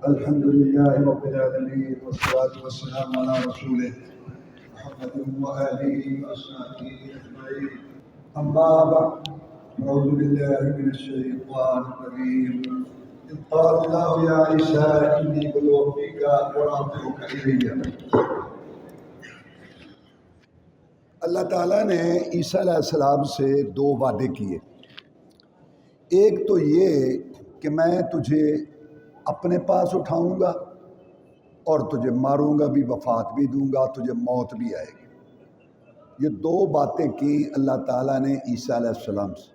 الحمد لله رب العالمين والصلاة والسلام على رسوله محمد وآله وأصحابه أجمعين. أما بعد، أعوذ بالله من الشيطان الرجيم. إذ قال الله يا عيسى إني متوفيك ورافعك إلي. اللہ تعالیٰ نے عیسیٰ علیہ السلام سے دو وعدے کیے. ایک تو یہ کہ میں تجھے اپنے پاس اٹھاؤں گا اور تجھے ماروں گا بھی، وفات بھی دوں گا، تجھے موت بھی آئے گی. یہ دو باتیں کی اللہ تعالیٰ نے عیسیٰ علیہ السلام سے.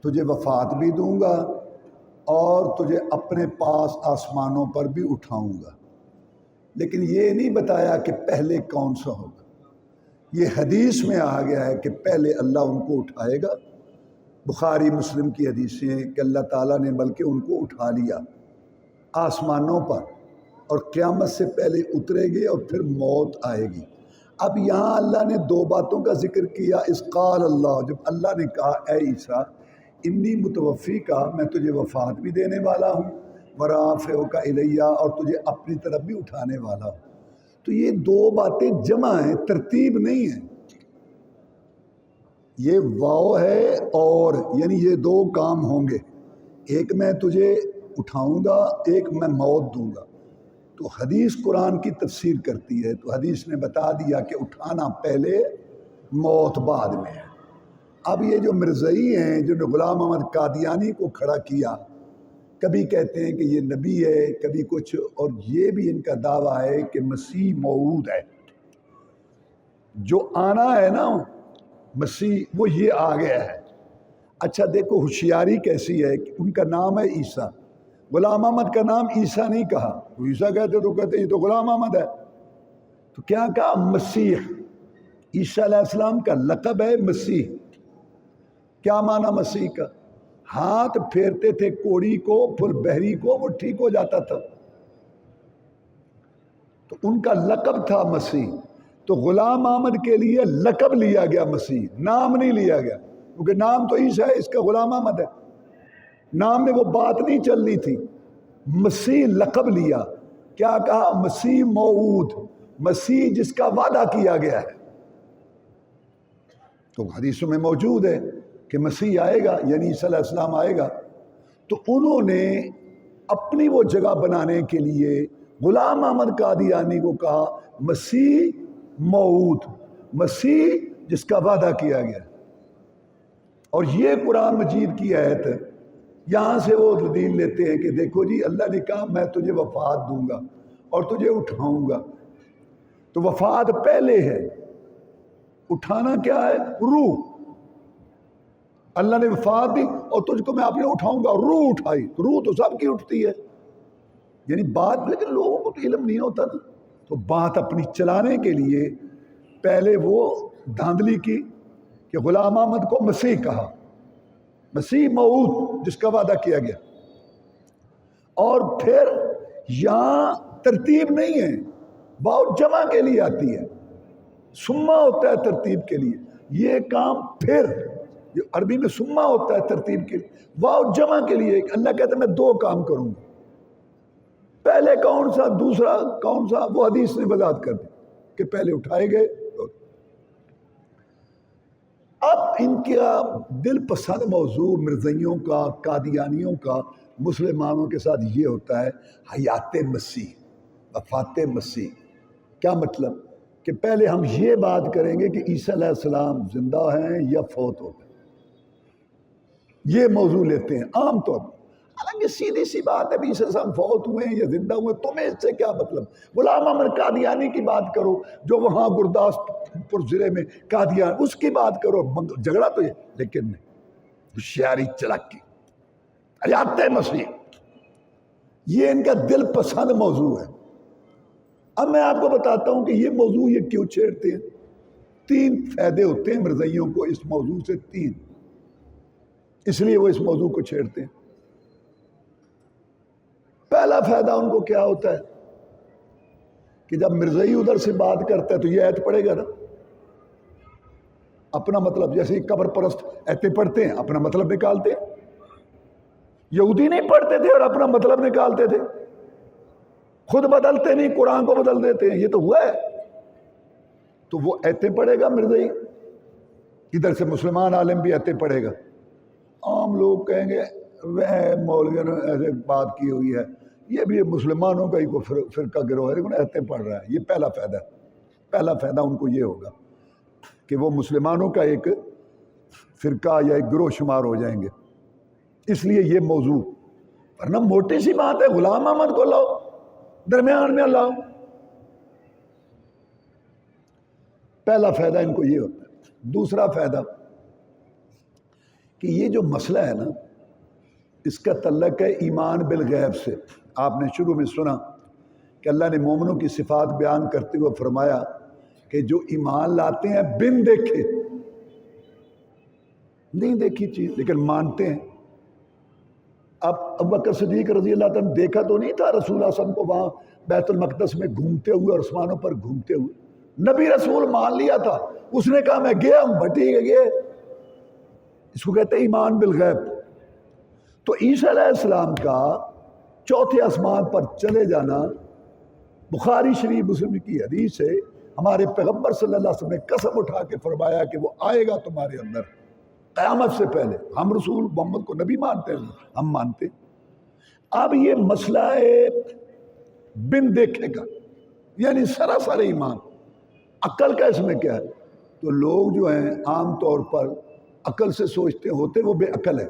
تجھے وفات بھی دوں گا اور تجھے اپنے پاس آسمانوں پر بھی اٹھاؤں گا. لیکن یہ نہیں بتایا کہ پہلے کون سا ہوگا. یہ حدیث میں آ گیا ہے کہ پہلے اللہ ان کو اٹھائے گا. بخاری مسلم کی حدیثیں کہ اللہ تعالیٰ نے بلکہ ان کو اٹھا لیا آسمانوں پر اور قیامت سے پہلے اترے گے اور پھر موت آئے گی. اب یہاں اللہ نے دو باتوں کا ذکر کیا. اس قال اللہ، جب اللہ نے کہا اے عیسیٰ انی متوفی کا، میں تجھے وفات بھی دینے والا ہوں، ورافعک الیہ، اور تجھے اپنی طرف بھی اٹھانے والا ہوں. تو یہ دو باتیں جمع ہیں، ترتیب نہیں ہے. یہ واو ہے اور یعنی یہ دو کام ہوں گے. ایک میں تجھے اٹھاؤں گا، ایک میں موت دوں گا. تو حدیث قرآن کی تفسیر کرتی ہے. تو حدیث نے بتا دیا کہ اٹھانا پہلے، موت بعد میں ہے. اب یہ جو مرزئی ہیں جنہوں نے غلام احمد قادیانی کو کھڑا کیا، کبھی کہتے ہیں کہ یہ نبی ہے، کبھی کچھ، اور یہ بھی ان کا دعویٰ ہے کہ مسیح موعود ہے. جو آنا ہے نا مسیح، وہ یہ آ گیا ہے. اچھا دیکھو ہوشیاری کیسی ہے کہ ان کا نام ہے عیسیٰ. غلام احمد کا نام عیسیٰ نہیں کہا. وہ عیسیٰ کہتے تو کہتے یہ تو غلام احمد ہے. تو کیا کہا؟ مسیح. عیسیٰ علیہ السلام کا لقب ہے مسیح. کیا معنی مسیح کا؟ ہاتھ پھیرتے تھے کوڑی کو، پھر بحری کو، وہ ٹھیک ہو جاتا تھا. تو ان کا لقب تھا مسیح. تو غلام احمد کے لیے لقب لیا گیا مسیح، نام نہیں لیا گیا، کیونکہ نام تو عیسیٰ ہے، اس کا غلام احمد ہے. نام میں وہ بات نہیں چل رہی تھی. مسیح لقب لیا. کیا کہا؟ مسیح موعود، مسیح جس کا وعدہ کیا گیا ہے. تو حدیثوں میں موجود ہے کہ مسیح آئے گا، یعنی عیسیٰ علیہ السلام آئے گا. تو انہوں نے اپنی وہ جگہ بنانے کے لیے غلام احمد قادیانی کو کہا مسیح موعود، مسیح جس کا وعدہ کیا گیا. اور یہ قرآن مجید کی آیت ہے. یہاں سے وہ دلیل لیتے ہیں کہ دیکھو جی اللہ نے کہا میں تجھے وفات دوں گا اور تجھے اٹھاؤں گا. تو وفات پہلے ہے، اٹھانا کیا ہے؟ روح. اللہ نے وفات دی اور تجھ کو میں اپنے اٹھاؤں گا. روح اٹھائی. روح تو سب کی اٹھتی ہے، یعنی بات، لیکن لوگوں کو تو علم نہیں ہوتا نا. تو بات اپنی چلانے کے لیے پہلے وہ دھاندلی کی کہ غلام احمد کو مسیح کہا، مسیح موعود جس کا وعدہ کیا گیا. اور پھر یہاں ترتیب نہیں ہے، واو جمع کے لیے آتی ہے، سما ہوتا ہے ترتیب کے لیے. یہ کام پھر، یہ عربی میں سما ہوتا ہے ترتیب کے لیے، واو جمع کے لیے. اللہ کہتا ہے میں دو کام کروں گا. پہلے کون سا، دوسرا کون سا، وہ حدیث نے وضاحت کر دی کہ پہلے اٹھائے گئے. اب ان کا دل پسند موضوع مرزائیوں کا، قادیانیوں کا، مسلمانوں کے ساتھ یہ ہوتا ہے حیات مسیح، وفات مسیح. کیا مطلب؟ کہ پہلے ہم یہ بات کریں گے کہ عیسیٰ علیہ السلام زندہ ہیں یا فوت ہو گئے. یہ موضوع لیتے ہیں عام طور پر. حالانکہ سیدھی سی بات ہے، عیسیٰ علیہ السلام فوت ہوئے ہیں یا زندہ ہوئے، تمہیں اس سے کیا مطلب؟ غلام احمد قادیانی کی بات کرو جو وہاں گرداسپور ضلع میں قادیان، اس کی بات کرو. جھگڑا تو یہ، لیکن نہیں، ہوشیاری چلاکی حیات مسیح، یہ ان کا دل پسند موضوع ہے. اب میں آپ کو بتاتا ہوں کہ یہ موضوع یہ کیوں چھیڑتے ہیں. 3 فائدے ہوتے ہیں مرزائیوں کو اس موضوع سے، 3، اس لیے وہ اس موضوع کو چھیڑتے ہیں. پہلا فائدہ ان کو کیا ہوتا ہے کہ جب مرزائی ادھر سے بات کرتا ہے تو یہ ایت پڑھے گا نا، اپنا مطلب، جیسے قبر پرست ایتیں پڑھتے ہیں اپنا مطلب نکالتے ہیں. یہودی نہیں پڑھتے تھے اور اپنا مطلب نکالتے تھے. خود بدلتے نہیں، قرآن کو بدل دیتے ہیں، یہ تو ہوا ہے۔ تو وہ ایتیں پڑھے گا مرزائی، ادھر سے مسلمان عالم بھی ایتیں پڑھے گا۔ عام لوگ کہیں گے وہ مولویوں نے ایسے بات کی ہوئی ہے، یہ بھی مسلمانوں کا ہی کوئی فرقہ گروہ ہے لیکن ایتیں پڑھ رہا ہے۔ یہ پہلا فائدہ، پہلا فائدہ ان کو یہ ہوگا کہ وہ مسلمانوں کا ایک فرقہ یا ایک گروہ شمار ہو جائیں گے، اس لیے یہ موضوع۔ ورنہ موٹی سی بات ہے، غلام احمد کو لاؤ، درمیان میں لاؤ۔ پہلا فائدہ ان کو یہ ہوتا ہے۔ دوسرا فائدہ کہ یہ جو مسئلہ ہے نا، اس کا تعلق ہے ایمان بالغیب سے۔ آپ نے شروع میں سنا کہ اللہ نے مومنوں کی صفات بیان کرتے ہوئے فرمایا کہ جو ایمان لاتے ہیں بن دیکھے، نہیں دیکھی چیز لیکن مانتے ہیں۔ اب ابوبکر صدیق رضی اللہ عنہ دیکھا تو نہیں تھا رسول اللہ صلی اللہ علیہ وسلم کو وہاں بیت المقدس میں گھومتے ہوئے اور آسمانوں پر گھومتے ہوئے، نبی رسول مان لیا تھا، اس نے کہا میں گیا ہوں، بٹی گئے۔ اس کو کہتے ہیں ایمان بالغیب۔ تو عیسیٰ علیہ السلام کا چوتھے آسمان پر چلے جانا، بخاری شریف مسلم کی حدیث ہے، ہمارے پیغمبر صلی اللہ علیہ وسلم نے قسم اٹھا کے فرمایا کہ وہ آئے گا تمہارے اندر قیامت سے پہلے۔ ہم رسول محمد کو نبی مانتے ہیں، ہم مانتے ہیں۔ اب یہ مسئلہ ہے بن دیکھے کا، یعنی سراسر ایمان۔ عقل کا اس میں کیا ہے؟ تو لوگ جو ہیں عام طور پر عقل سے سوچتے ہوتے وہ بے عقل ہے،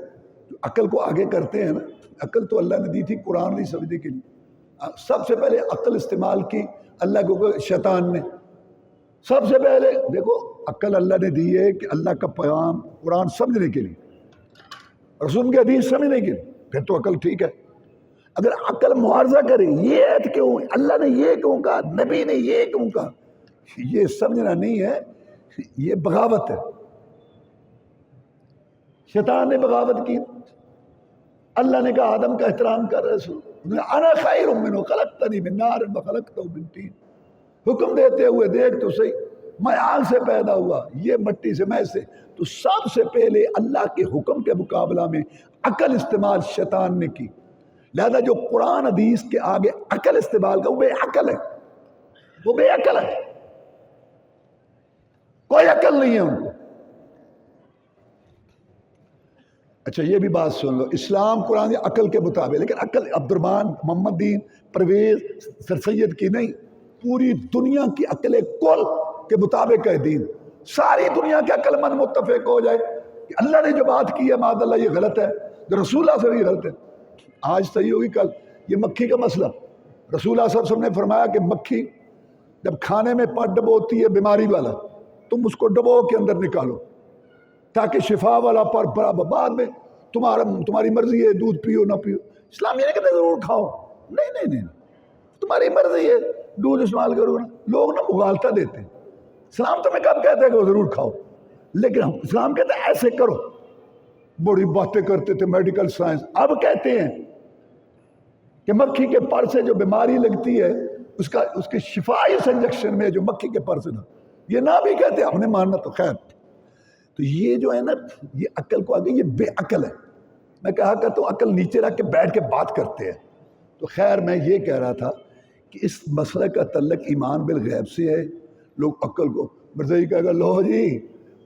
جو عقل کو آگے کرتے ہیں نا۔ عقل تو اللہ نے دی تھی قرآن نہیں سمجھنے کے لیے، سب سے پہلے عقل استعمال کی اللہ کو شیطان نے۔ سب سے پہلے دیکھو عقل اللہ نے دی ہے کہ اللہ کا پیغام قرآن سمجھنے کے لیے، رسول کی حدیث سمجھنے کے لیے، پھر تو عقل ٹھیک ہے۔ اگر عقل معارضہ کرے، یہ ایت کیوں، اللہ نے یہ کیوں کہا، نبی نے یہ کیوں کہا، یہ سمجھنا نہیں ہے، یہ بغاوت ہے۔ شیطان نے بغاوت کی۔ اللہ نے کہا آدم کا احترام کر، رسول انا خیر منہ خلقتنی من نار وخلقتہ من طین، حکم دیتے ہوئے دیکھ تو صحیح، میں آگ سے پیدا ہوا، یہ مٹی سے، میں سے۔ تو سب سے پہلے اللہ کے حکم کے مقابلہ میں عقل استعمال شیطان نے کی۔ لہذا جو قرآن حدیث کے آگے عقل استعمال کا، وہ بے عقل ہے، وہ بے عقل ہے، کوئی عقل نہیں ہے ان کو۔ اچھا یہ بھی بات سن لو، اسلام قرآن عقل کے مطابق، لیکن عقل عبد الرحمن محمد دین پرویز سر سید کی نہیں، پوری دنیا کی عقل کل کے مطابق ہے دین۔ ساری دنیا کے عقل مند متفق ہو جائے کہ اللہ نے جو بات کی ہے معاذ اللہ یہ غلط ہے، جو رسول اللہ سے بھی غلط ہے، آج صحیح ہوگی کل۔ یہ مکھی کا مسئلہ، رسول اللہ صلی اللہ علیہ وسلم نے فرمایا کہ مکھی جب کھانے میں پٹ ڈبوتی ہے بیماری والا، تم اس کو ڈبو کے اندر نکالو تاکہ شفا والا پر برابر، بعد میں تمہاری مرضی ہے دودھ پیو نہ پیو۔ اسلام یہ نہیں کہتے ضرور کھاؤ، نہیں، تمہاری مرضی ہے دودھ استعمال کرو نا۔ لوگ نا مغالطہ دیتے ہیں، اسلام تمہیں کب کہتے ہیں کہ وہ ضرور کھاؤ، لیکن اسلام کہتے ہیں ایسے کرو۔ بڑی باتیں کرتے تھے میڈیکل سائنس، اب کہتے ہیں کہ مکھی کے پر سے جو بیماری لگتی ہے اس کے شفا اس انجیکشن میں جو مکھی کے پر سے نا، یہ نہ بھی کہتے ہم نے ماننا تو خیر۔ تو یہ جو ہے نا، یہ عقل کو آگے، یہ بے عقل ہے۔ میں کہا کرتا ہوں عقل نیچے رکھ کے بیٹھ کے بات کرتے ہیں۔ تو خیر میں یہ کہہ رہا تھا کہ اس مسئلے کا تعلق ایمان بالغیب سے ہے۔ لوگ عقل کو مرزائی کہے گا لو جی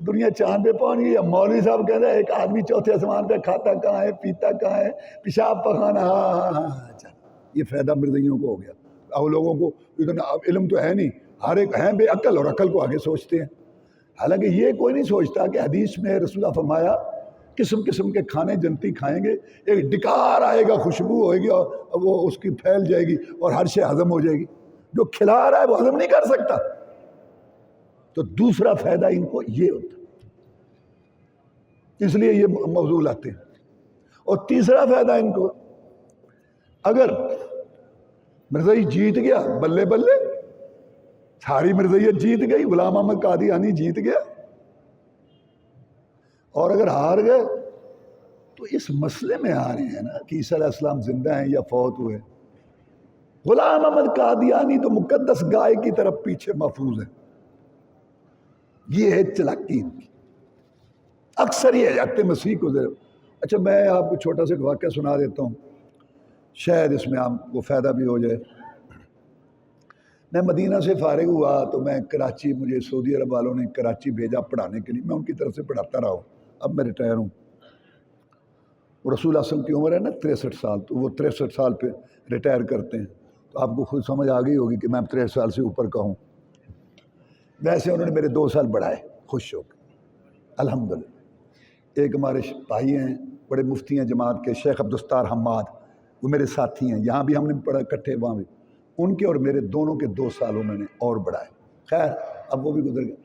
دنیا چاند پہ پہنچ گئی، مولوی صاحب کہہ رہے ہیں ایک آدمی چوتھے آسمان پہ کھاتا کہاں ہے، پیتا کہاں ہے، پیشاب پخانا، ہاں اچھا یہ فائدہ مرزائیوں کو ہو گیا۔ اب لوگوں کو اتنا علم تو ہے نہیں، ہر ایک ہیں بے عقل اور عقل کو آگے سوچتے ہیں۔ حالانکہ یہ کوئی نہیں سوچتا کہ حدیث میں رسول اللہ فرمایا قسم قسم کے کھانے جنتی کھائیں گے، ایک ڈکار آئے گا، خوشبو ہوئے گی اور وہ اس کی پھیل جائے گی اور ہر شے ہضم ہو جائے گی۔ جو کھلا رہا ہے وہ ہضم نہیں کر سکتا۔ تو دوسرا فائدہ ان کو یہ ہوتا، اس لیے یہ موضوع لاتے ہیں۔ اور تیسرا فائدہ ان کو، اگر مرزائی جیت گیا بلے بلے، ساری مرزائیت جیت گئی، غلام احمد قادیانی جیت گیا، اور اگر ہار گئے تو اس مسئلے میں آ رہے ہیں نا کہ عیسیٰ علیہ السلام زندہ ہیں یا فوت ہوئے۔ غلام احمد قادیانی تو مقدس گائے کی طرف پیچھے محفوظ ہے۔ یہ ہے چلاکی ان کی، اکثر یہ جاتے مسیح کو ذرا۔ اچھا میں آپ کو چھوٹا سا واقعہ سنا دیتا ہوں، شاید اس میں آپ کو فائدہ بھی ہو جائے۔ میں مدینہ سے فارغ ہوا تو میں کراچی، مجھے سعودی عرب والوں نے کراچی بھیجا پڑھانے کے لیے، میں ان کی طرف سے پڑھاتا رہا ہوں. اب میں ریٹائر ہوں. رسول اللہ صلی اللہ علیہ وسلم کی عمر ہے نا 63 سال، تو وہ 63 سال پہ ریٹائر کرتے ہیں. تو آپ کو خود سمجھ آ گئی ہوگی کہ میں 63 سال سے اوپر کا ہوں. ویسے انہوں نے میرے 2 سال بڑھائے خوش ہو کے الحمدللہ. ایک ہمارے بھائی ہیں، بڑے مفتی ہیں جماعت کے، شیخ عبدالستار حماد، وہ میرے ساتھی ہیں، یہاں بھی ہم نے پڑھا اکٹھے، وہاں بھی. ان کے اور میرے دونوں کے 2 سال انہوں نے اور بڑھائے. خیر اب وہ بھی گزر گئے.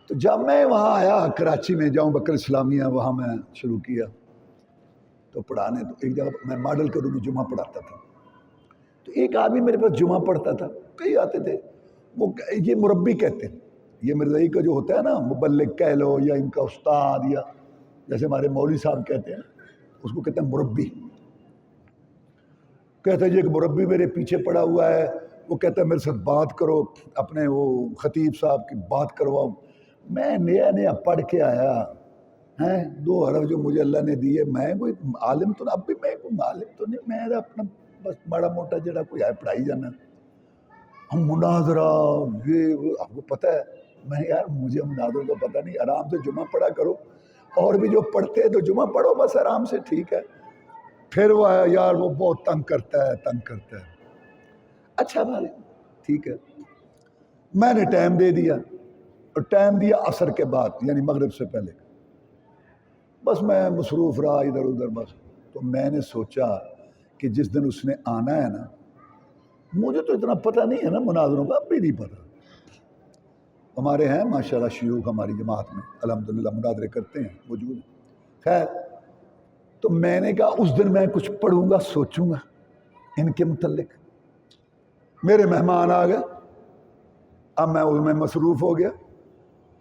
تو جب میں وہاں آیا کراچی میں، جاؤں بکر اسلامیہ، وہاں میں شروع کیا تو پڑھانے. تو ایک جگہ میں ماڈل کروں میں جمعہ پڑھاتا تھا. تو ایک آدمی میرے پاس جمعہ پڑھتا تھا، کئی آتے تھے. وہ یہ مربی کہتے ہیں، یہ مرزائی کا جو ہوتا ہے نا، مبلغ کہہ لو یا ان کا استاد، یا جیسے ہمارے مولوی صاحب کہتے ہیں، اس کو کہتے ہیں مربی. کہتا ہے جی ایک مربی میرے پیچھے پڑا ہوا ہے، وہ کہتا ہے میرے ساتھ بات کرو، اپنے وہ خطیب صاحب کی بات کرواؤ. میں نیا نیا پڑھ کے آیا ہیں، 2 حرف جو مجھے اللہ نے دیے، میں کوئی عالم تو اب بھی میں کوئی عالم تو نہیں، میں اپنا بس بڑا موٹا جڑا کوئی ہے پڑھائی جانا. ہم مناظرہ یہ آپ کو پتہ ہے. میں یار مجھے مناظروں کا پتہ نہیں، آرام سے جمعہ پڑھا کرو، اور بھی جو پڑھتے ہیں تو جمعہ پڑھو بس آرام سے، ٹھیک ہے. پھر وہ یار وہ بہت تنگ کرتا ہے. اچھا بھائی ٹھیک ہے. میں نے ٹائم دے دیا، اور ٹائم دیا عصر کے بعد یعنی مغرب سے پہلے. بس میں مصروف رہا ادھر ادھر بس. تو میں نے سوچا کہ جس دن اس نے آنا ہے نا، مجھے تو اتنا پتہ نہیں ہے نا مناظروں کا، اب بھی نہیں پتہ. ہمارے ہیں ماشاءاللہ شیوخ ہماری جماعت میں الحمدللہ مناظرے کرتے ہیں، موجود ہیں. خیر تو میں نے کہا اس دن میں کچھ پڑھوں گا، سوچوں گا ان کے متعلق. میرے مہمان آ گئے، اب میں اس میں مصروف ہو گیا.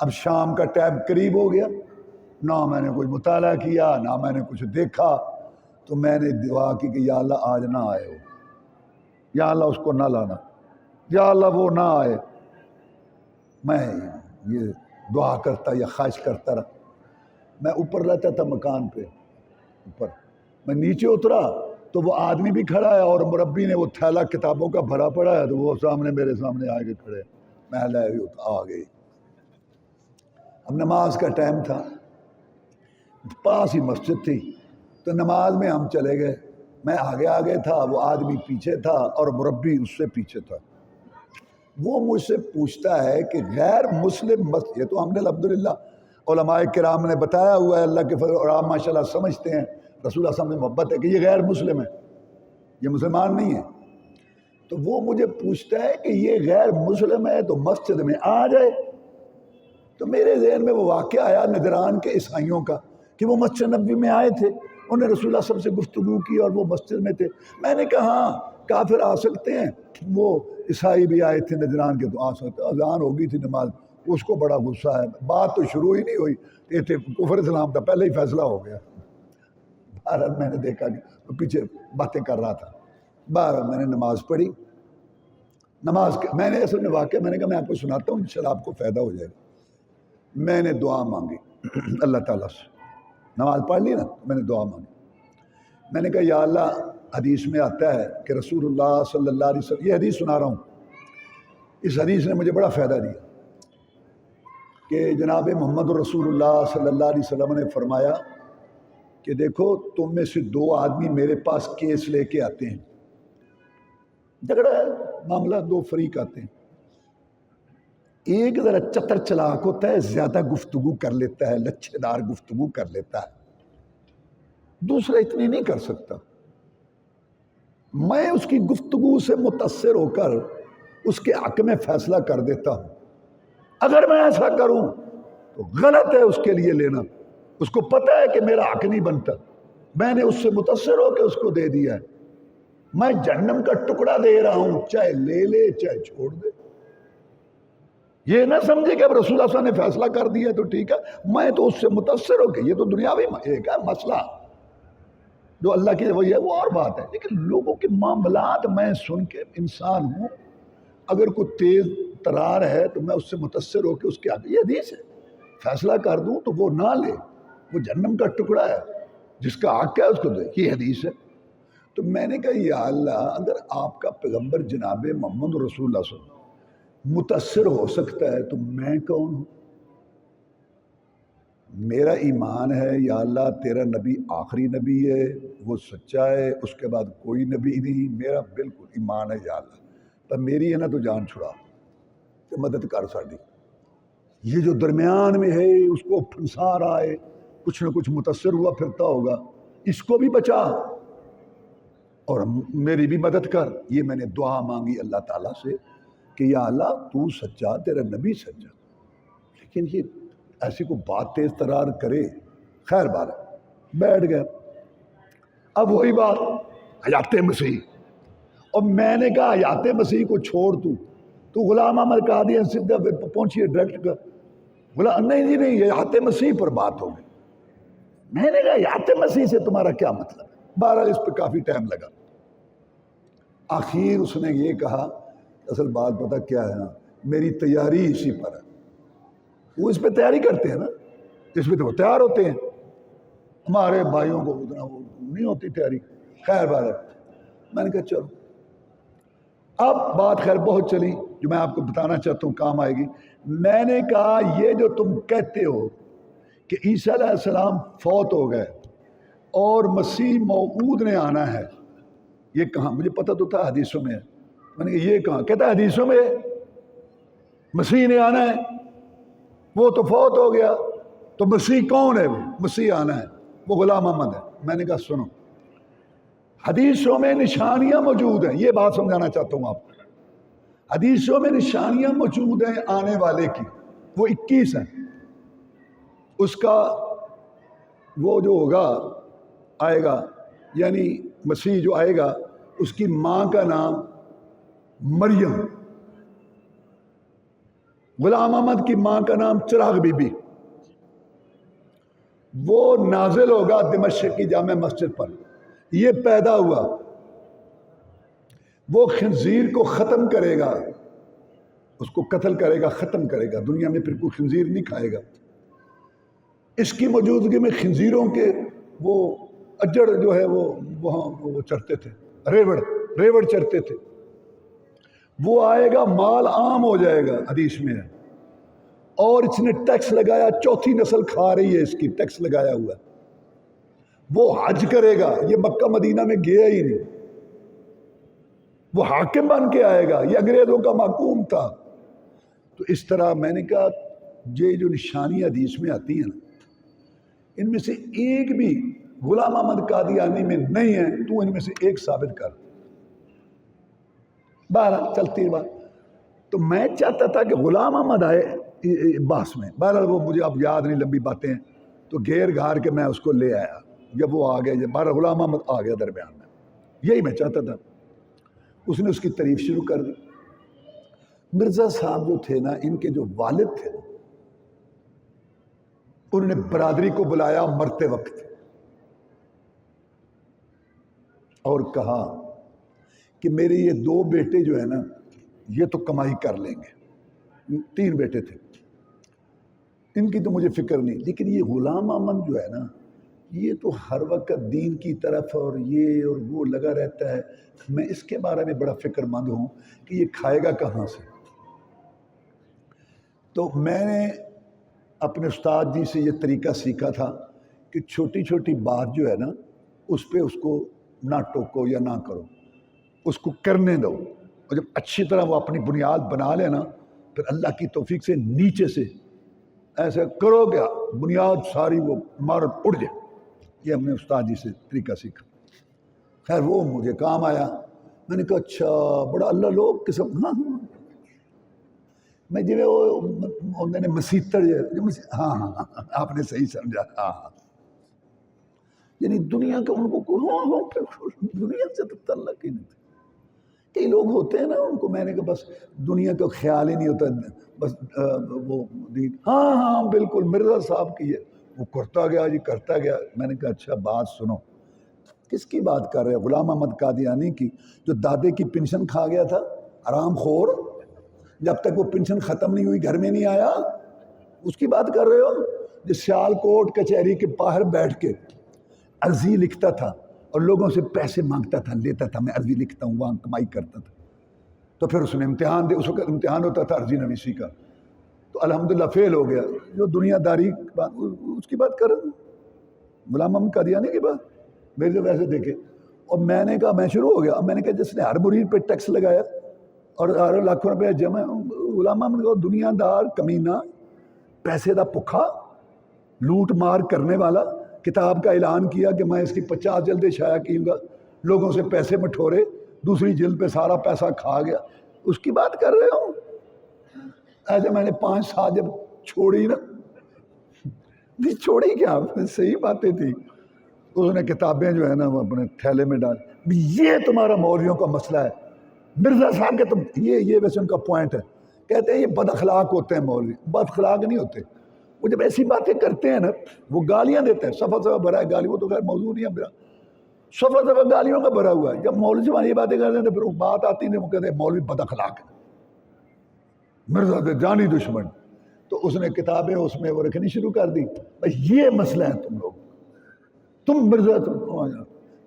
اب شام کا ٹائم قریب ہو گیا، نہ میں نے کوئی مطالعہ کیا، نہ میں نے کچھ دیکھا. تو میں نے دعا کی کہ یا اللہ آج نہ آئے ہو، یا اللہ اس کو نہ لانا، یا اللہ وہ نہ آئے. میں یہ دعا کرتا یا خواہش کرتا رہا. میں اوپر رہتا تھا مکان پہ اوپر. میں نیچے اترا تو وہ آدمی بھی کھڑا ہے، اور مربی نے وہ تھیلا کتابوں کا بھرا پڑا ہے، تو وہ سامنے میرے سامنے آ کے کھڑے. میں آ گئی. اب نماز کا ٹائم تھا، پاس ہی مسجد تھی، تو نماز میں ہم چلے گئے. میں آگے تھا، وہ آدمی پیچھے تھا، اور مربی اس سے پیچھے تھا. وہ مجھ سے پوچھتا ہے کہ غیر مسلم یہ تو ہم نے الحمدللہ علماء کرام نے بتایا ہوا ہے، اللہ کے فضل، اور آپ ماشاءاللہ سمجھتے ہیں، رسول اللہ صلی اللہ علیہ وسلم نے محبت ہے کہ یہ غیر مسلم ہے، یہ مسلمان نہیں ہے. تو وہ مجھے پوچھتا ہے کہ یہ غیر مسلم ہے تو مسجد میں آ جائے. تو میرے ذہن میں وہ واقعہ آیا نجران کے عیسائیوں کا، کہ وہ مسجد نبوی میں آئے تھے، انہیں رسول اللہ صلی اللہ علیہ وسلم سے گفتگو کی اور وہ مسجد میں تھے. میں نے کہا ہاں کافر آ سکتے ہیں، وہ عیسائی بھی آئے تھے نجران کے تو آ سکتے. اذان ہو گئی تھی نماز، اس کو بڑا غصہ ہے، بات تو شروع ہی نہیں ہوئی، یہ تھے کفر اسلام کا پہلے ہی فیصلہ ہو گیا. بہرحال میں نے دیکھا کہ وہ پیچھے باتیں کر رہا تھا. بہرحال میں نے نماز پڑھی. میں نے اصل میں واقعہ میں نے کہا میں آپ کو سناتا ہوں، انشاءاللہ آپ کو فائدہ ہو جائے گا. میں نے دعا مانگی اللہ تعالیٰ سے، نماز پڑھ لی نا، میں نے دعا مانگی. میں نے کہا یا اللہ، حدیث میں آتا ہے کہ رسول اللہ صلی اللہ علیہ وسلم، یہ حدیث سنا رہا ہوں، اس حدیث نے مجھے بڑا فائدہ دیا کہ جناب محمد رسول اللہ صلی اللہ علیہ وسلم نے فرمایا کہ دیکھو تم میں سے 2 آدمی میرے پاس کیس لے کے آتے ہیں، جھگڑا ہے معاملہ، 2 فریق آتے ہیں. ایک ذرا چتر چلاک ہوتا ہے، زیادہ گفتگو کر لیتا ہے، لچھے دار گفتگو کر لیتا ہے، دوسرا اتنی نہیں کر سکتا. میں اس کی گفتگو سے متاثر ہو کر اس کے حق میں فیصلہ کر دیتا ہوں. اگر میں ایسا کروں تو غلط ہے اس کے لیے لینا، اس کو پتہ ہے کہ میرا حق نہیں بنتا، میں نے اس سے متاثر ہو کے اس کو دے دیا ہے. میں جہنم کا ٹکڑا دے رہا ہوں، چاہے لے لے چاہے چھوڑ دے. یہ نہ سمجھے کہ اب رسول اللہ صلی اللہ علیہ وسلم نے فیصلہ کر دیا تو ٹھیک ہے، میں تو اس سے متاثر ہو کے، یہ تو دنیاوی ایک ہے مسئلہ جو اللہ کی وجہ ہے، وہ اور بات ہے. لیکن لوگوں کے معاملات میں سن کے انسان ہوں، اگر کوئی تیز ترار ہے تو میں اس سے متاثر ہو کے اس کے آگے، یہ حدیث ہے، فیصلہ کر دوں تو وہ نہ لے، وہ جہنم کا ٹکڑا ہے، جس کا حق ہے اس کو دے، یہ حدیث ہے. تو میں نے کہا یا اللہ، اگر آپ کا پیغمبر جناب محمد رسول اللہ صلی اللہ علیہ وسلم متاثر ہو سکتا ہے تو میں کون ہوں؟ میرا ایمان ہے یا اللہ تیرا نبی آخری نبی ہے، وہ سچا ہے، اس کے بعد کوئی نبی نہیں، میرا بالکل ایمان ہے یا اللہ، پر میری ہے نا تو جان چھڑا کہ مدد کر ساڑی۔ یہ جو درمیان میں ہے اس کو پھنسا رہا ہے، کچھ نہ کچھ متاثر ہوا پھرتا ہوگا، اس کو بھی بچا اور میری بھی مدد کر۔ یہ میں نے دعا مانگی اللہ تعالیٰ سے کہ یا اللہ تو سچا، تیرا نبی سچا، لیکن یہ ایسی کو بات تیز ترار کرے۔ خیر بات بیٹھ گئے۔ اب وہی بات حیات مسیح، اور میں نے کہا حیات مسیح کو چھوڑ، تو غلام احمد قادیانی سیدھا پہنچیے ڈائریکٹ کا غلام، نہیں یہ حیات مسیح پر بات ہو گئی۔ میں نے کہا حیات مسیح سے تمہارا کیا مطلب ہے؟ بہرحال اس پہ کافی ٹائم لگا۔ آخر اس نے یہ کہا اصل بات پتہ کیا ہے، میری تیاری اسی پر ہے۔ وہ اس پہ تیاری کرتے ہیں نا، اس پہ تو وہ تیار ہوتے ہیں، ہمارے بھائیوں کو اتنا وہ نہیں ہوتی تیاری۔ خیر بات ہے، میں نے کہا چلو۔ اب بات خیر بہت چلی، جو میں آپ کو بتانا چاہتا ہوں کام آئے گی۔ میں نے کہا یہ جو تم کہتے ہو کہ عیسیٰ علیہ السلام فوت ہو گئے اور مسیح موعود نے آنا ہے، یہ کہاں؟ مجھے پتہ تو تھا حدیثوں میں ہے۔ میں نے کہا یہ کہاں؟ کہتا ہے حدیثوں میں مسیح نے آنا ہے، وہ تو فوت ہو گیا، تو مسیح کون ہے؟ وہ مسیح آنا ہے، وہ غلام احمد ہے۔ میں نے کہا سنو، حدیثوں میں نشانیاں موجود ہیں، یہ بات سمجھانا چاہتا ہوں آپ کو۔ حدیثوں میں نشانیاں موجود ہیں آنے والے کی، وہ 21 ہیں۔ اس کا وہ جو ہوگا آئے گا، یعنی مسیح جو آئے گا، اس کی ماں کا نام مریم، غلام احمد کی ماں کا نام چراغ بی بی۔ وہ نازل ہوگا دمشق کی جامع مسجد پر، یہ پیدا ہوا، وہ خنزیر کو ختم کرے گا، اس کو قتل کرے گا، ختم کرے گا، دنیا میں پھر کوئی خنزیر نہیں کھائے گا۔ اس کی موجودگی میں خنزیروں کے وہ اجڑ جو ہے وہ وہاں وہ چرتے تھے، ریوڑ چرتے تھے۔ وہ آئے گا، مال عام ہو جائے گا، حدیث میں ہے، اور اس نے ٹیکس لگایا، چوتھی نسل کھا رہی ہے اس کی، ٹیکس لگایا ہوا ہے۔ وہ حج کرے گا، یہ مکہ مدینہ میں گیا ہی نہیں، وہ حاکم بن کے آئے گا، یہ انگریزوں کا محکوم تھا۔ تو اس طرح میں نے کہا یہ جو نشانی حدیث میں آتی ہیں نا، ان میں سے ایک بھی غلام احمد قادیانی میں نہیں ہے، تو ان میں سے ایک ثابت کر۔ بہرحال چلتی ہے بات۔ تو میں چاہتا تھا کہ غلام احمد آئے باس میں، بہرحال وہ مجھے اب یاد نہیں، لمبی باتیں ہیں، تو گھیر گھار کے میں اس کو لے آیا۔ جب وہ آ گیا، بہرحال غلام احمد آ گیا درمیان میں، یہی میں چاہتا تھا۔ اس نے اس کی تعریف شروع کر دی۔ مرزا صاحب جو تھے نا، ان کے جو والد تھے، انہوں نے برادری کو بلایا مرتے وقت اور کہا کہ میرے یہ 2 بیٹے جو ہیں نا، یہ تو کمائی کر لیں گے، 3 بیٹے تھے، ان کی تو مجھے فکر نہیں، لیکن یہ غلام احمد جو ہے نا، یہ تو ہر وقت دین کی طرف اور یہ اور وہ لگا رہتا ہے، میں اس کے بارے میں بڑا فکر مند ہوں کہ یہ کھائے گا کہاں سے۔ تو میں نے اپنے استاد جی سے یہ طریقہ سیکھا تھا کہ چھوٹی چھوٹی بات جو ہے نا، اس پہ اس کو نہ ٹوکو یا نہ کرو، اس کو کرنے دو، اور جب اچھی طرح وہ اپنی بنیاد بنا لینا، پھر اللہ کی توفیق سے نیچے سے ایسا کرو گیا، بنیاد ساری وہ عمارت اڑ جائے۔ یہ ہم نے استاد جی سے طریقہ سیکھا۔ خیر وہ مجھے کام آیا۔ میں نے کہا اچھا بڑا اللہ لوگ قسم، ہاں میں جو انہوں نے مسیتر، ہاں آپ نے صحیح سمجھا، ہاں یعنی دنیا کا ان کو دنیا سے تو تعلق ہی نہیں تھا۔ کئی لوگ ہوتے ہیں نا، ان کو میں نے کہا بس دنیا کا خیال ہی نہیں ہوتا، بس وہ ہاں بالکل مرزا صاحب کی ہے، وہ کرتا گیا جی کرتا گیا۔ میں نے کہا اچھا بات سنو، کس کی بات کر رہے ہیں؟ غلام احمد قادیانی کی، جو دادے کی پنشن کھا گیا تھا، حرام خور، جب تک وہ پنشن ختم نہیں ہوئی گھر میں نہیں آیا، اس کی بات کر رہے ہو؟ جو سیال کوٹ کچہری کے باہر بیٹھ کے عرضی لکھتا تھا اور لوگوں سے پیسے مانگتا تھا، لیتا تھا، میں عرضی لکھتا ہوں، وہاں کمائی کرتا تھا۔ تو پھر اس نے امتحان دے، اس وقت امتحان ہوتا تھا عرضی نویسی کا، تو الحمدللہ فیل ہو گیا. جو دنیا داری اس کی بات کر رہا ہوں، غلام محمد قادیانی کی بات میرے سے ویسے دیکھے. اور میں نے کہا، میں شروع ہو گیا. اب میں نے کہا جس نے ہر مرید پہ ٹیکس لگایا اور ہر لاکھوں روپے جمع، غلام محمد کو دنیا دار کمینہ، پیسے دا بھکھا، لوٹ مار کرنے والا، کتاب کا اعلان کیا کہ میں اس کی 50 جلدیں شائع کیوں گا، لوگوں سے پیسے مٹھورے، دوسری جلد پہ سارا پیسہ کھا گیا. اس کی بات کر رہے ہوں. ایسے میں نے 5 سال جب چھوڑی نا، چھوڑی کیا، صحیح باتیں تھی. اس نے کتابیں جو ہے نا وہ اپنے تھیلے میں ڈال. یہ تمہارا مولویوں کا مسئلہ ہے. مرزا صاحب کے تم یہ ویسے ان کا پوائنٹ ہے، کہتے ہیں یہ بد اخلاق ہوتے ہیں مولوی. بد اخلاق نہیں ہوتے، وہ جب ایسی باتیں کرتے ہیں نا وہ گالیاں دیتے ہیں. صفحہ صفحہ بھرا ہے گالی، وہ تو خیر موضوع نہیں ہے میرا، صفحہ صفحہ گالیوں کا بھرا ہوا ہے. جب مولوی صاحب یہ باتیں کرتے ہیں تو پھر وہ بات آتی ہے، وہ کہتے ہیں مولوی بد اخلاق ہے، مرزا کے جانی دشمن. تو اس نے کتابیں اس میں وہ رکھنی شروع کر دی. بھائی یہ مسئلہ ہے تم لوگ، تم مرزا تم.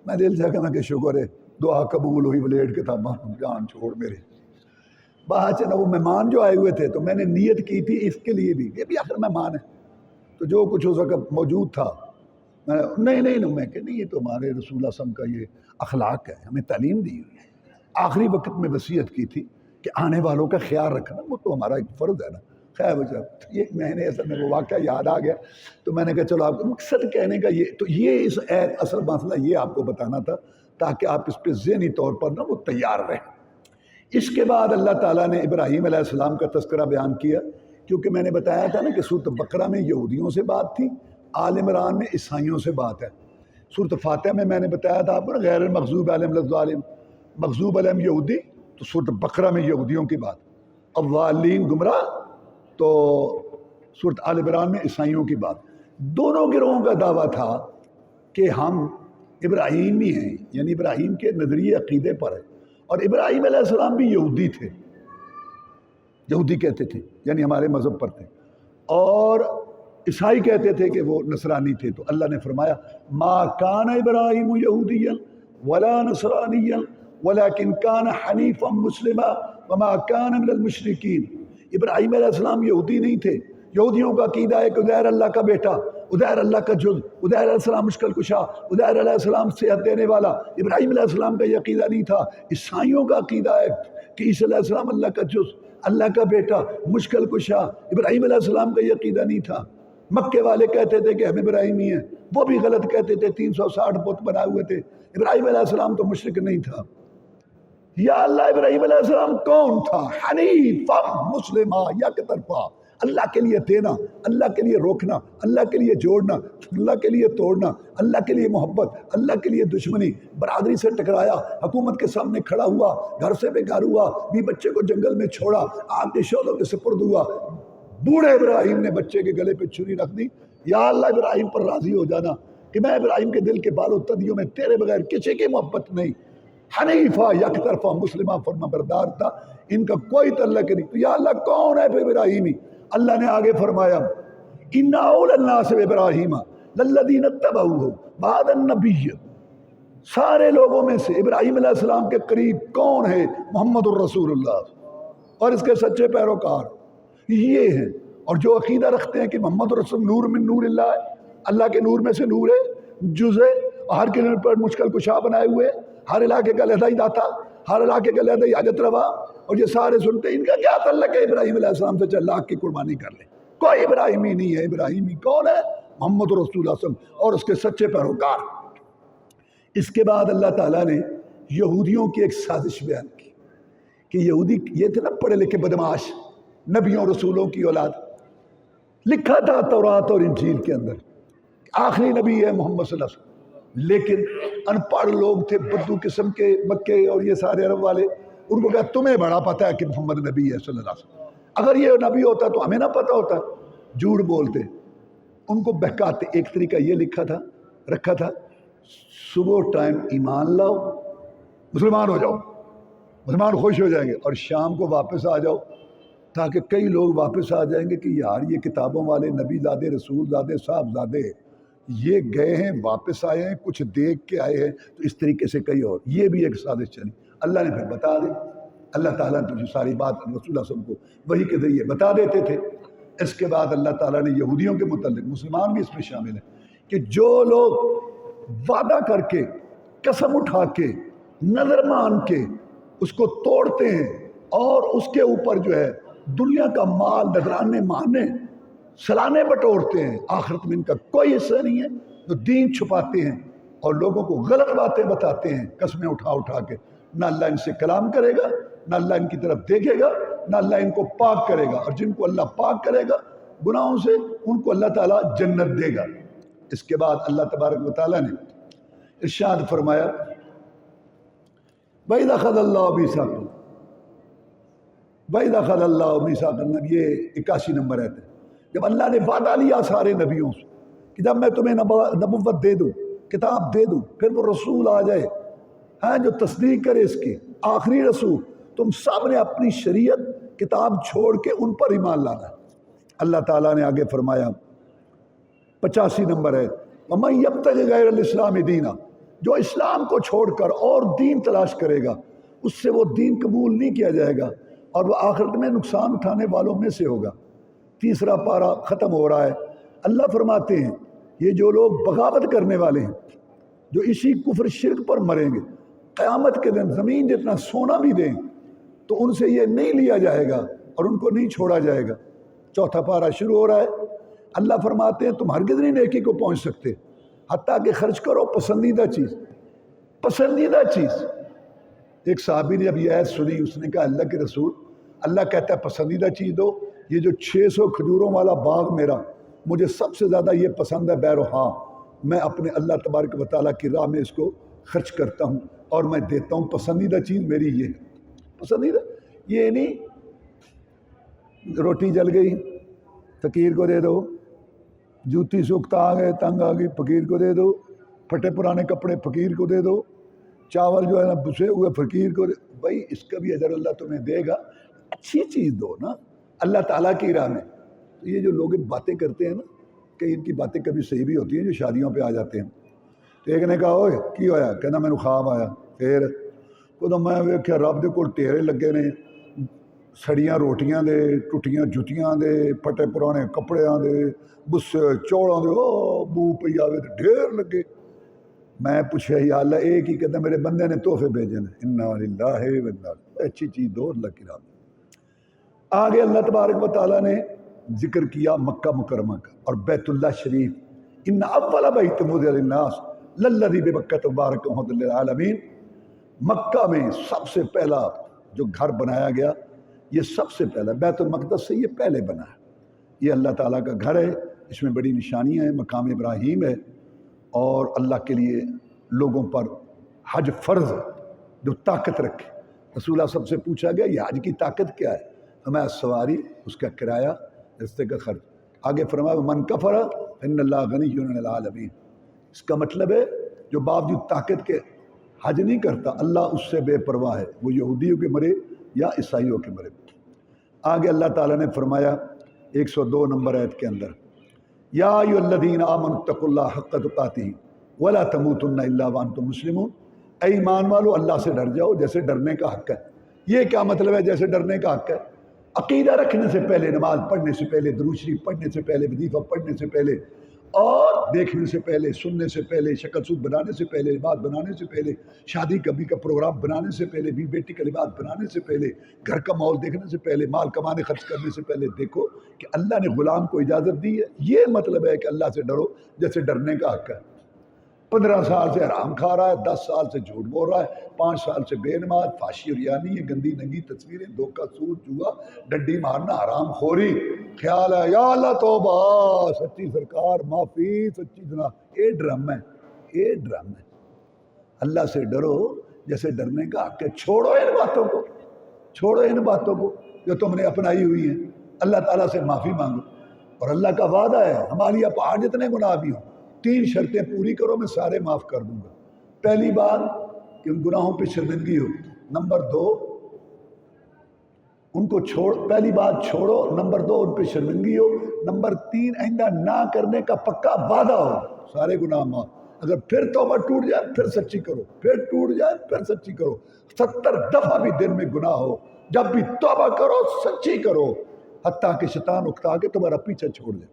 میں دل سے کہنا کہ شکر ہے دعا قبول ہوئی، بلیڈ کتاباں جان چھوڑ میرے. بات ہے نا، وہ مہمان جو آئے ہوئے تھے تو میں نے نیت کی تھی اس کے لیے بھی، یہ بھی آخر مہمان ہے تو جو کچھ اس وقت موجود تھا میں کہ نہیں، یہ تو ہمارے رسول اللہ صلی اللہ علیہ وسلم کا یہ اخلاق ہے، ہمیں تعلیم دی ہوئی ہے. آخری وقت میں وصیت کی تھی کہ آنے والوں کا خیال رکھنا وہ تو ہمارا ایک فرض ہے نا. خیر وجہ یہ میں نے اصل میں وہ واقعہ یاد آ گیا تو میں نے کہا چلو آپ کو مقصد کہنے کا یہ تو یہ اس اصل مسئلہ یہ آپ کو بتانا تھا تاکہ آپ اس پہ ذہنی طور پر نا وہ تیار رہیں. اس کے بعد اللہ تعالیٰ نے ابراہیم علیہ السلام کا تذکرہ بیان کیا، کیونکہ میں نے بتایا تھا نا کہ سورۃ بقرہ میں یہودیوں سے بات تھی، آل عمران میں عیسائیوں سے بات ہے. سورۃ فاتحہ میں نے بتایا تھا آپ کو غیر المغضوب علیہم الضالین، مغضوب علیہم یہودی، تو سورۃ بقرہ میں یہودیوں کی بات. الضالین گمراہ، تو سورۃ آل عمران میں عیسائیوں کی بات. دونوں گروہوں کا دعویٰ تھا کہ ہم ابراہیمی ہیں، یعنی ابراہیم کے نظریے عقیدے پر ہیں. اور ابراہیم علیہ السلام بھی یہودی تھے، یہودی کہتے تھے یعنی ہمارے مذہب پر تھے، اور عیسائی کہتے تھے کہ وہ نصرانی تھے. تو اللہ نے فرمایا ما کان ابراہیم یہودیا ولا نصرانیا ولکن کان حنیفا مسلما وما کان من المشرکین. ابراہیم علیہ السلام یہودی نہیں تھے. یہودیوں کا عقیدہ ہے کہ عزیر اللہ کا بیٹا، عزیر اللہ کا جز، عزیر علیہ السلام مشکل کشا، عزیر علیہ السلام صحت دینے والا. ابراہیم علیہ السلام کا یہ عقیدہ نہیں تھا. عیسائیوں کا عقیدہ ہے کہ عیسی علیہ السلام اللہ کا جز، اللہ کا بیٹا، مشکل کشا. ابراہیم علیہ السلام کا یہ عقیدہ نہیں تھا. مکے والے کہتے تھے کہ ہم ابراہیمی ہیں، وہ بھی غلط کہتے تھے. 360 بت بنائے ہوئے تھے. ابراہیم علیہ السلام تو مشرک نہیں تھا. یا اللہ ابراہیم علیہ السلام کون تھا؟ حنیفا مسلمہ، یک طرفہ، اللہ کے لیے دینا، اللہ کے لیے روکنا، اللہ کے لیے جوڑنا، اللہ کے لیے توڑنا، اللہ کے لیے محبت، اللہ کے لیے دشمنی. برادری سے ٹکرایا، حکومت کے سامنے کھڑا ہوا، گھر سے بے گھر ہوا، بھی بچے کو جنگل میں چھوڑا، آگ کے شعلوں کے سپرد ہوا. بوڑھے ابراہیم نے بچے کے گلے پہ چھری رکھ دی. یا اللہ ابراہیم پر راضی ہو جانا کہ میں ابراہیم کے دل کے بال و تدیوں میں تیرے بغیر کسی کی محبت نہیں. حنیفہ یک طرفہ مسلمہ فرما بردار تھا، ان کا کوئی تعلق نہیں. تو یا اللہ کون ہے پھر ابراہیمی؟ اللہ نے آگے فرمایا ان اول الناس ابراہیم للذین اتبعوہ بعد النبی. سارے لوگوں میں سے ابراہیم علیہ السلام کے قریب کون ہے؟ محمد الرسول اللہ اور اس کے سچے پیروکار یہ ہیں. اور جو عقیدہ رکھتے ہیں کہ محمد الرسول نور من نور اللہ ہے، اللہ کے نور میں سے نور ہے، جز ہے، ہر کلمے پر مشکل کشا بنائے ہوئے، ہر علاقے کا علیحدہ ہی داتا، ہر علاقے کا علیحدہ ہی حاجت روا. اور یہ سارے سنتے ہیں ان کا کیا تعلق ہے ابراہیم علیہ السلام سے؟ چل لاکھ کی قربانی کر لیں. کوئی ابراہیمی نہیں ہے. ابراہیمی کون ہے؟ محمد رسول اللہ صلی اللہ علیہ وسلم اور اس کے سچے پیروکار. اس کے بعد اللہ تعالیٰ نے یہودیوں کی ایک سازش بیان کی کہ یہودی یہ تھے نا پڑھے لکھے بدماش، نبیوں رسولوں کی اولاد. لکھا تھا تورات اور انجیل کے اندر آخری نبی ہے محمد صلی اللہ علیہ وسلم، لیکن ان پڑھ لوگ تھے بدو قسم کے، مکے اور یہ سارے عرب والے. ان کو کہا تمہیں بڑا پتہ ہے کہ محمد نبی ہے صلی اللہ علیہ وسلم، اگر یہ نبی ہوتا تو ہمیں نہ پتہ ہوتا. جھوٹ بولتے، ان کو بہکاتے. ایک طریقہ یہ لکھا تھا، رکھا تھا، صبح ٹائم ایمان لاؤ، مسلمان ہو جاؤ، مسلمان خوش ہو جائیں گے، اور شام کو واپس آ جاؤ تاکہ کئی لوگ واپس آ جائیں گے کہ یار یہ کتابوں والے نبی زادے، رسول زادے، صاحب زادے یہ گئے ہیں واپس آئے ہیں، کچھ دیکھ کے آئے ہیں. تو اس طریقے سے کئی اور یہ بھی ایک سازش چلی. اللہ نے پھر بتا دی اللہ تعالیٰ نے تجھے ساری بات رسول اللہ صلی اللہ علیہ وسلم کو وحی کے ذریعے بتا دیتے تھے۔ اس کے بعد اللہ تعالیٰ نے یہودیوں کے متعلق، مسلمان بھی اس میں شامل ہیں، کہ جو لوگ وعدہ کر کے، قسم اٹھا کے، نظر مان کے اس کو توڑتے ہیں اور اس کے اوپر جو ہے دنیا کا مال نذرانے مانے سلانے بٹورتے ہیں، آخرت میں ان کا کوئی حصہ نہیں ہے، جو دین چھپاتے ہیں اور لوگوں کو غلط باتیں بتاتے ہیں قسمیں اٹھا اٹھا کے، نہ اللہ ان سے کلام کرے گا، نہ اللہ ان کی طرف دیکھے گا، نہ اللہ ان کو پاک کرے گا، اور جن کو اللہ پاک کرے گا گناہوں سے ان کو اللہ تعالیٰ جنت دے گا۔ اس کے بعد اللہ تبارک و تعالیٰ نے ارشاد فرمایا وَإِذَا أَخَذَ اللَّهُ مِيثَاقَكُمْ، وَإِذَا أَخَذَ اللَّهُ مِيثَاقَ النَّبِيِّ، یہ 81 نمبر ہے۔ جب اللہ نے وعدہ لیا سارے نبیوں سے کہ جب میں تمہیں نبوت دے دوں، کتاب دے دوں، پھر وہ رسول آ جائے ہاں جو تصدیق کرے اس کی، آخری رسول، تم سب نے اپنی شریعت کتاب چھوڑ کے ان پر ایمان لانا ہے۔ اللہ تعالیٰ نے آگے فرمایا 85 نمبر ہے وَمَن يَبْتَغِ غَيْرَ الْإِسْلَامِ دِينًا، جو اسلام کو چھوڑ کر اور دین تلاش کرے گا اس سے وہ دین قبول نہیں کیا جائے گا اور وہ آخرت میں نقصان اٹھانے والوں میں سے ہوگا۔ تیسرا پارہ ختم ہو رہا ہے۔ اللہ فرماتے ہیں یہ جو لوگ بغاوت کرنے والے ہیں، جو اسی کفر شرک پر مریں گے، قیامت کے دن زمین جتنا سونا بھی دیں تو ان سے یہ نہیں لیا جائے گا اور ان کو نہیں چھوڑا جائے گا۔ چوتھا پارہ شروع ہو رہا ہے۔ اللہ فرماتے ہیں تم ہرگز نہیں نیکی کو پہنچ سکتے حتیٰ کہ خرچ کرو پسندیدہ چیز، پسندیدہ چیز۔ ایک صحابی نے اب یہ آیت سنی، اس نے کہا اللہ کے رسول، اللہ کہتا ہے پسندیدہ چیز دو، یہ جو 600 کھجوروں والا باغ میرا، مجھے سب سے زیادہ یہ پسند ہے بیروہاں، میں اپنے اللہ تبارک و تعالیٰ کی راہ میں اس کو خرچ کرتا ہوں اور میں دیتا ہوں، پسندیدہ چیز میری یہ ہے۔ پسندیدہ یہ نہیں روٹی جل گئی فقیر کو دے دو، جوتی سوکھتا آ گئے تنگ آ گئی فقیر کو دے دو، پھٹے پرانے کپڑے فقیر کو دے دو، چاول جو ہے نا بسے ہوئے فقیر کو دے۔ بھائی اس کا بھی اجر اللہ تمہیں دے گا، اچھی چیز دو نا اللہ تعالیٰ کی راہ میں۔ تو یہ جو لوگ باتیں کرتے ہیں نا، کہ ان کی باتیں کبھی صحیح بھی ہوتی ہیں جو شادیوں پہ آ جاتے ہیں۔ تو ایک نے کہا اوئے کی ہویا، کہنا میں نے خواب آیا، پھر تو میں ویکھیا رب دے کول ٹیرے لگے نے، سڑیاں روٹیاں دے، ٹوٹیاں جتیاں دے، پھٹے پرانے کپڑیاں دے، بسے چوڑاں دے، او بو پئی آوے تے ڈھیر لگے۔ میں پوچھا یا اللہ ایک ہی کہتا میرے بندے نے تحفے بھیجے ہیں، انا للہ و انا الیہ، اچھی چیز دو اللہ کی راہ میں۔ آگے اللہ تبارک و تعالیٰ نے ذکر کیا مکہ مکرمہ کا اور بیت اللہ شریف، ان اول بیت وضع للناس للذی ببکۃ مبارکا ھدی للعالمین، مکہ میں سب سے پہلا جو گھر بنایا گیا، یہ سب سے پہلا بیت المقدس سے یہ پہلے بنا ہے، یہ اللہ تعالیٰ کا گھر ہے، اس میں بڑی نشانیاں ہیں، مقام ابراہیم ہے، اور اللہ کے لیے لوگوں پر حج فرض جو طاقت رکھے۔ رسول اللہ سب سے پوچھا گیا یہ حج کی طاقت کیا ہے؟ ہمیں سواری، اس کا کرایہ، رستے کا خرچ۔ آگے فرمایا من کفر ان اللہ غنی عن العالمین، اس کا مطلب ہے جو باوجود طاقت کے حج نہیں کرتا اللہ اس سے بے پرواہ ہے، وہ یہودیوں کے مرے یا عیسائیوں کے مرے۔ آگے اللہ تعالیٰ نے فرمایا 102 نمبر آیت کے اندر یا ایھا الذین آمنوا اتقوا اللہ حق تقاتہ ولا تموتن الا وانتم مسلمون، اے ایمان والو اللہ سے ڈر جاؤ جیسے ڈرنے کا حق ہے۔ یہ کیا مطلب ہے جیسے ڈرنے کا حق ہے؟ عقیدہ رکھنے سے پہلے، نماز پڑھنے سے پہلے، درود شریف پڑھنے سے پہلے، وظیفہ پڑھنے سے پہلے، اور دیکھنے سے پہلے، سننے سے پہلے، شکل صورت بنانے سے پہلے، لباس بنانے سے پہلے، شادی کبھی کا پروگرام بنانے سے پہلے، بیوی بیٹی کا لباس بنانے سے پہلے، گھر کا ماحول دیکھنے سے پہلے، مال کمانے خرچ کرنے سے پہلے دیکھو کہ اللہ نے غلام کو اجازت دی ہے۔ یہ مطلب ہے کہ اللہ سے ڈرو جیسے ڈرنے کا حق ہے۔ 15 سال سے حرام کھا رہا ہے، 10 سال سے جھوٹ بول رہا ہے، 5 سال سے بے نماز، فحشی اور ریانی ہے، گندی ننگی تصویریں، دھوکہ، سود، جوا، ڈنڈی مارنا، حرام خوری، خیال ہے یا اللہ توبہ، سچی سرکار معافی، سچی جناب، یہ ڈرم ہے، یہ ڈرم ہے۔ اللہ سے ڈرو جیسے ڈرنے کا حق ہے۔ چھوڑو ان باتوں کو، چھوڑو ان باتوں کو جو تم نے اپنائی ہوئی ہیں، اللہ تعالیٰ سے معافی مانگو، اور اللہ کا وعدہ ہے ہماری پہاڑ جتنے گناہ بھی ہوں 3 شرطیں پوری کرو میں سارے معاف کر دوں گا۔ پہلی بات کہ ان گناہوں پہ شرمندگی ہو، نمبر 2 ان کو پہلی بات چھوڑو، نمبر 2 ان پہ شرمندگی ہو، نمبر 3 آئندہ نہ کرنے کا پکا وعدہ ہو، سارے گناہ معاف۔ اگر پھر توبہ ٹوٹ جائے پھر سچی کرو، پھر ٹوٹ جائے پھر سچی کرو، 70 دفعہ بھی دن میں گناہ ہو، جب بھی توبہ کرو سچی کرو، حتیٰ کہ شیطان اکتا کے تمہارا پیچھا چھوڑ دے۔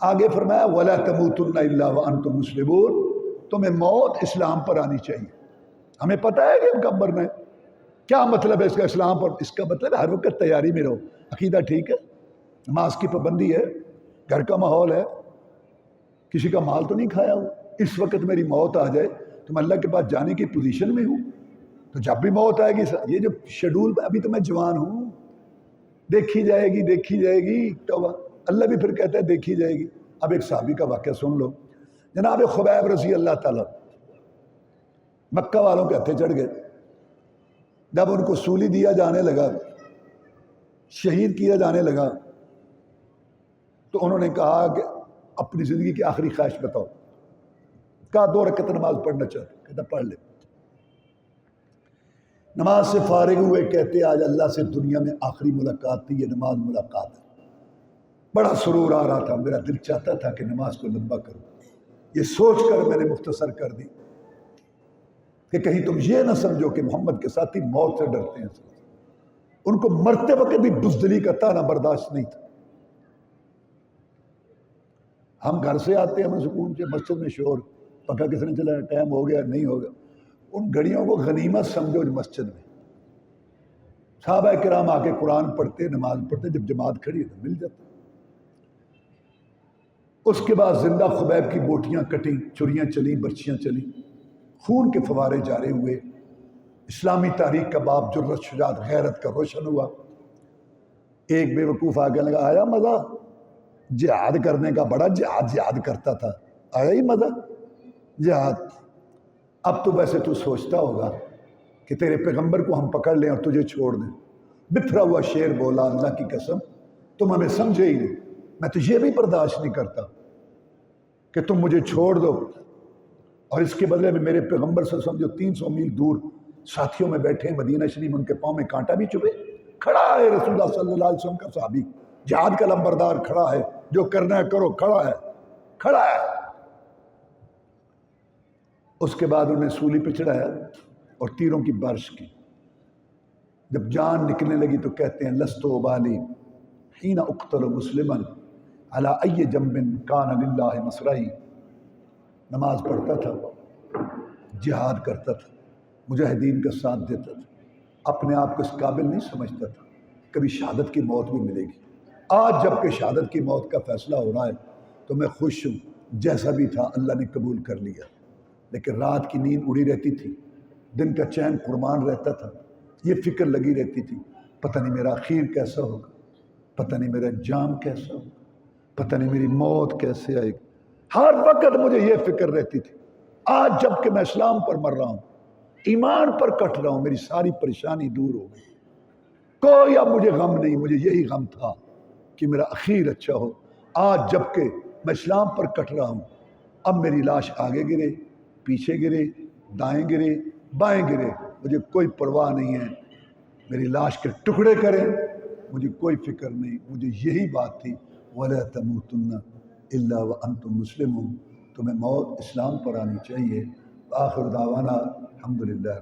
آگے فرمایا وَلَا تَمُوتُنَّ إِلَّا وَأَنْتُمْ مُسْلِمُونَ، تمہیں موت اسلام پر آنی چاہیے۔ ہمیں پتہ ہے کہ کب مرنا ہے، کیا مطلب ہے اس کا اسلام پر؟ اس کا مطلب ہے ہر وقت تیاری میں رہو، عقیدہ ٹھیک ہے، نماز کی پابندی ہے، گھر کا ماحول ہے، کسی کا مال تو نہیں کھایا ہو۔ اس وقت میری موت آ جائے تو میں اللہ کے پاس جانے کی پوزیشن میں ہوں، تو جب بھی موت آئے گی، یہ جو شیڈول، ابھی تو میں جوان ہوں، دیکھی جائے گی دیکھی جائے گی، توبہ اللہ بھی پھر کہتا ہے دیکھی جائے گی۔ اب ایک صحابی کا واقعہ سن لو، جناب خبیب رضی اللہ تعالیٰ مکہ والوں کے ہتھے چڑھ گئے، جب ان کو سولی دیا جانے لگا، شہید کیا جانے لگا، تو انہوں نے کہا کہ اپنی زندگی کی آخری خواہش بتاؤ۔ کہا 2 رکعت نماز پڑھنا چاہتے، کہتا پڑھ لے۔ نماز سے فارغ ہوئے، کہتے آج اللہ سے دنیا میں آخری ملاقات تھی، یہ نماز ملاقات ہے۔ بڑا سرور آ رہا تھا، میرا دل چاہتا تھا کہ نماز کو لمبا کروں، یہ سوچ کر میں نے مختصر کر دی کہ کہیں تم یہ نہ سمجھو کہ محمد کے ساتھی موت سے ڈرتے ہیں۔ ان کو مرتے وقت بھی بزدلی کا طعنہ برداشت نہیں تھا۔ ہم گھر سے آتے ہیں، ہمیں سکون سے، مسجد میں شور، پکا کس نے چلایا، ٹائم ہو گیا نہیں ہوگا، ان گھڑیوں کو غنیمت سمجھو مسجد میں۔ صحابہ کرام آ کے قرآن پڑھتے، نماز پڑھتے، جب جماعت کھڑی ہے تو مل جاتا۔ اس کے بعد زندہ خبیب کی بوٹیاں کٹیں، چریاں چلیں، برچیاں چلیں، خون کے فوارے جارے ہوئے، اسلامی تاریخ کا باب جرأت، شجاعت، غیرت کا روشن ہوا۔ ایک بے وقوف آگے لگا، آیا مزہ جہاد کرنے کا، بڑا جہاد کرتا تھا، آیا ہی مزہ جہاد۔ اب تو ویسے تو سوچتا ہوگا کہ تیرے پیغمبر کو ہم پکڑ لیں اور تجھے چھوڑ دیں۔ بتھرا ہوا شیر بولا، اللہ کی قسم تم ہمیں سمجھے ہی نہیں، میں تو یہ بھی برداشت نہیں کرتا کہ تم مجھے چھوڑ دو اور اس کے بدلے میں میرے پیغمبر سے سمجھو 300 میل دور ساتھیوں میں بیٹھے ہیں مدینہ شریف، ان کے پاؤں میں کانٹا بھی چبھے۔ کھڑا ہے رسول اللہ صلی اللہ علیہ وسلم کا صحابی، جہاد کا لمبردار کھڑا ہے، جو کرنا ہے کرو، کھڑا ہے کھڑا ہے۔ اس کے بعد انہیں سولی پہ چڑھایا اور تیروں کی بارش کی۔ جب جان نکلنے لگی تو کہتے ہیں لست ابالی حین اقتل مسلما علی ای جنب کان للہ مصرعی۔ نماز پڑھتا تھا، جہاد کرتا تھا، مجاہدین کا ساتھ دیتا تھا، اپنے آپ کو اس قابل نہیں سمجھتا تھا کبھی شہادت کی موت بھی ملے گی۔ آج جب کہ شہادت کی موت کا فیصلہ ہو رہا ہے تو میں خوش ہوں، جیسا بھی تھا اللہ نے قبول کر لیا۔ لیکن رات کی نیند اڑی رہتی تھی، دن کا چین قربان رہتا تھا، یہ فکر لگی رہتی تھی پتہ نہیں میرا اخیر کیسا ہوگا، پتہ نہیں میرا انجام کیسا ہوگا، پتہ نہیں میری موت کیسے آئے گی۔ ہر وقت مجھے یہ فکر رہتی تھی۔ آج جب کہ میں اسلام پر مر رہا ہوں، ایمان پر کٹ رہا ہوں، میری ساری پریشانی دور ہو گئی، کوئی اب مجھے غم نہیں، مجھے یہی غم تھا کہ میرا اخیر اچھا ہو۔ آج جب کہ میں اسلام پر کٹ رہا ہوں، اب میری لاش آگے گرے، پیچھے گرے، دائیں گرے، بائیں گرے، مجھے کوئی پرواہ نہیں ہے، میری لاش کے ٹکڑے کریں، مجھے کوئی فکر نہیں۔ مجھے یہی بات تھی وَلَا تَمُوتُنَّ إِلَّا وَأَنْتُمْ مُسْلِمُونَ، تمہیں موت اسلام پر آنی چاہیے۔ آخر دعوانا الحمدللہ۔